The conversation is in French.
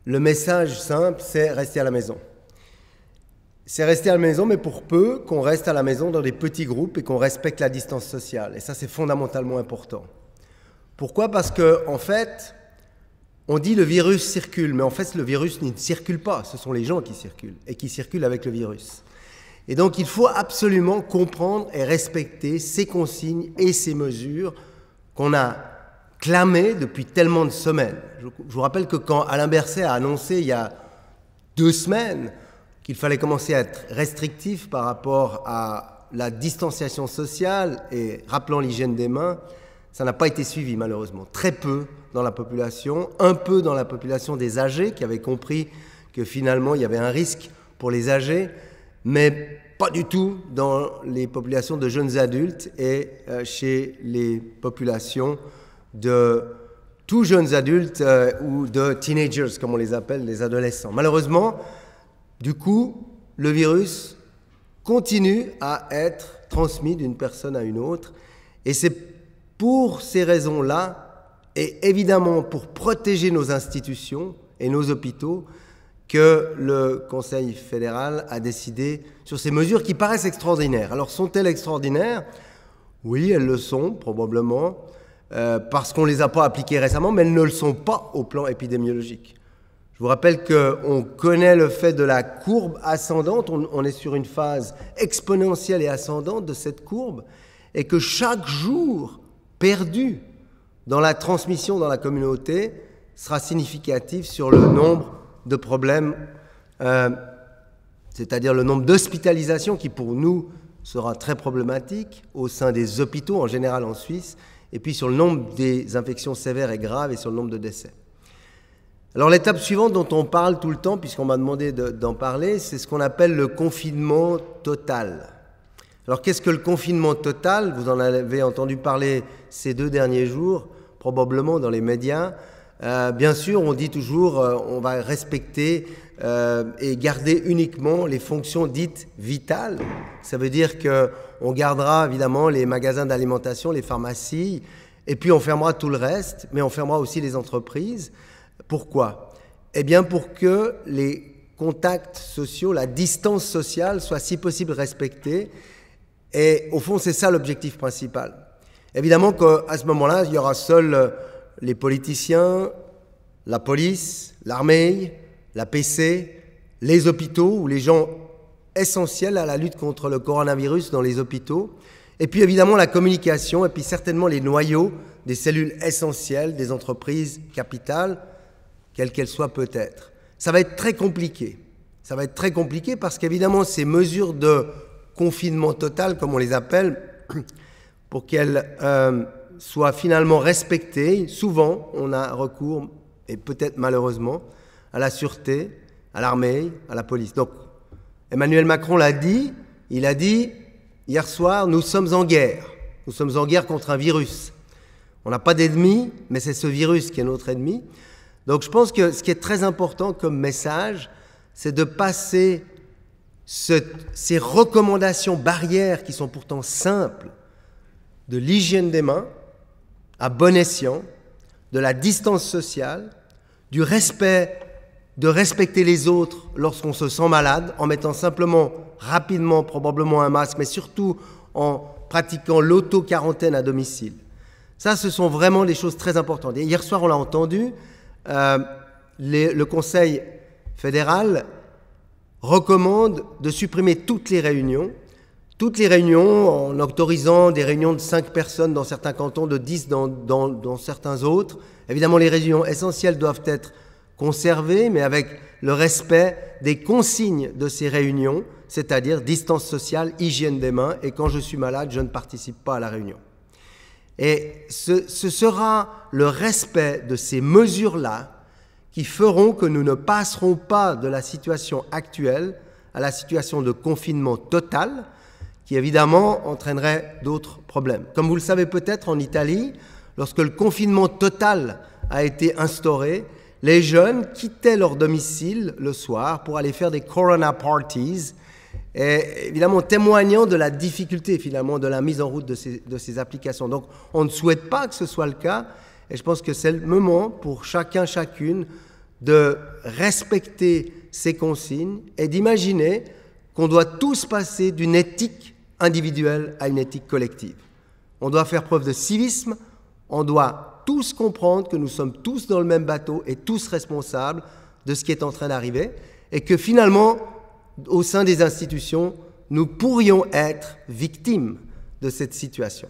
le message simple, c'est rester à la maison. C'est rester à la maison, mais pour peu qu'on reste à la maison dans des petits groupes et qu'on respecte la distance sociale. Et ça, c'est fondamentalement important. Pourquoi? Parce qu'en fait, on dit le virus circule, mais en fait, le virus ne circule pas. Ce sont les gens qui circulent et qui circulent avec le virus. Et donc, il faut absolument comprendre et respecter ces consignes et ces mesures qu'on a clamées depuis tellement de semaines. Je vous rappelle que quand Alain Berset a annoncé il y a 2 semaines qu'il fallait commencer à être restrictif par rapport à la distanciation sociale et rappelant l'hygiène des mains, ça n'a pas été suivi malheureusement. Très peu dans la population, un peu dans la population des âgés qui avaient compris que finalement il y avait un risque pour les âgés, mais pas du tout dans les populations de jeunes adultes et chez les populations de tout jeunes adultes ou de teenagers, comme on les appelle, les adolescents. Malheureusement, du coup, le virus continue à être transmis d'une personne à une autre. Et c'est pour ces raisons-là, et évidemment pour protéger nos institutions et nos hôpitaux, que le Conseil fédéral a décidé sur ces mesures qui paraissent extraordinaires. Alors, sont-elles extraordinaires? Oui, elles le sont, probablement, parce qu'on ne les a pas appliquées récemment, mais elles ne le sont pas au plan épidémiologique. Je vous rappelle qu'on connaît le fait de la courbe ascendante, on est sur une phase exponentielle et ascendante de cette courbe, et que chaque jour perdu dans la transmission dans la communauté sera significatif sur le nombre de problèmes, c'est-à-dire le nombre d'hospitalisations qui pour nous sera très problématique au sein des hôpitaux en général en Suisse, et puis sur le nombre des infections sévères et graves et sur le nombre de décès. Alors l'étape suivante dont on parle tout le temps, puisqu'on m'a demandé d'en parler, c'est ce qu'on appelle le confinement total. Alors qu'est-ce que le confinement total? Vous en avez entendu parler ces 2 derniers jours, probablement dans les médias. Bien sûr, on dit toujours on va respecter et garder uniquement les fonctions dites vitales. Ça veut dire qu'on gardera évidemment les magasins d'alimentation, les pharmacies, et puis on fermera tout le reste, mais on fermera aussi les entreprises. Pourquoi? Eh bien pour que les contacts sociaux, la distance sociale soit si possible respectée. Et au fond, c'est ça l'objectif principal. Évidemment qu'à ce moment-là, il y aura seuls les politiciens, la police, l'armée, la PC, les hôpitaux ou les gens essentiels à la lutte contre le coronavirus dans les hôpitaux. Et puis évidemment la communication et puis certainement les noyaux des cellules essentielles des entreprises capitales, quelles qu'elles soient peut-être. Ça va être très compliqué. Ça va être très compliqué parce qu'évidemment ces mesures de confinement total, comme on les appelle, pour qu'elles soient finalement respectées, souvent on a recours, et peut-être malheureusement, à la sûreté, à l'armée, à la police. Donc Emmanuel Macron l'a dit, il a dit hier soir, nous sommes en guerre. Nous sommes en guerre contre un virus. On n'a pas d'ennemi, mais c'est ce virus qui est notre ennemi. Donc je pense que ce qui est très important comme message, c'est de passer ces recommandations barrières qui sont pourtant simples, de l'hygiène des mains à bon escient, de la distance sociale, du respect, de respecter les autres lorsqu'on se sent malade, en mettant simplement, rapidement, probablement un masque, mais surtout en pratiquant l'auto-quarantaine à domicile. Ça, ce sont vraiment des choses très importantes. Et hier soir, on l'a entendu, le Conseil fédéral recommande de supprimer toutes les réunions en autorisant des réunions de 5 personnes dans certains cantons, de 10 dans certains autres. Évidemment, les réunions essentielles doivent être conservées, mais avec le respect des consignes de ces réunions, c'est-à-dire distance sociale, hygiène des mains, et quand je suis malade, je ne participe pas à la réunion. Et ce sera le respect de ces mesures-là qui feront que nous ne passerons pas de la situation actuelle à la situation de confinement total, qui évidemment entraînerait d'autres problèmes. Comme vous le savez peut-être, en Italie, lorsque le confinement total a été instauré, les jeunes quittaient leur domicile le soir pour aller faire des corona parties, et évidemment témoignant de la difficulté finalement de la mise en route de ces applications. Donc on ne souhaite pas que ce soit le cas, et je pense que c'est le moment pour chacun, chacune, de respecter ces consignes et d'imaginer qu'on doit tous passer d'une éthique individuelle à une éthique collective. On doit faire preuve de civisme, on doit tous comprendre que nous sommes tous dans le même bateau et tous responsables de ce qui est en train d'arriver et que finalement, au sein des institutions, nous pourrions être victimes de cette situation.